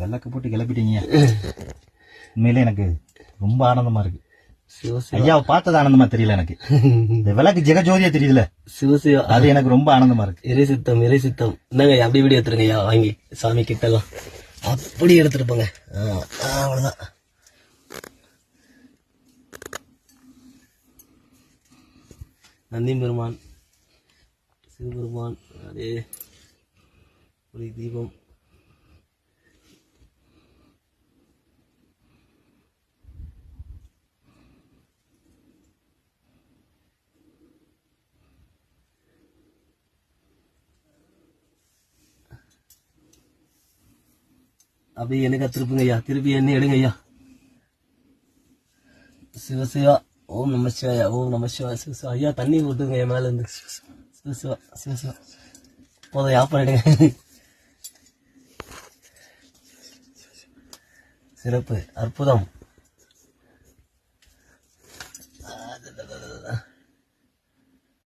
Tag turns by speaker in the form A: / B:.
A: விளக்கு போட்டு கிளப்பிட்டீங்க. உண்மையிலே எனக்கு ரொம்ப ஆனந்தமா இருக்கு. ஐயாவை பார்த்தது ஆனந்தமா தெரியல எனக்கு. இந்த விளக்கு ஜெகஜோதியா தெரியுதுல,
B: சிவசிவா,
A: அது எனக்கு ரொம்ப ஆனந்தமா இருக்கு.
B: இறை சித்தம் இறை சித்தம். என்னங்க அப்படி வீடியோ எடுத்துருங்க ஐயா, வாங்கி சாமி கிட்டலாம் அப்படி எடுத்துட்டு போங்க. அவ்வளவுதான். நந்தி பெருமான், சிவபெருமான், அதே ஒரு தீபம். அப்படியே எனக்கு திருப்புங்க ஐயா, திருப்பி என்ன எடுங்க ஐயா. சிவசிவா, ஓம் நம சிவாயா, ஓம் நம சிவா, சிவசிவா. ஐயா தண்ணி ஊட்டுங்க என் மேல இருந்து. சிவசிவா சிவசிவா. போதும், ஆஃப் பண்ணிடுங்க. சிறப்பு, அற்புதம்.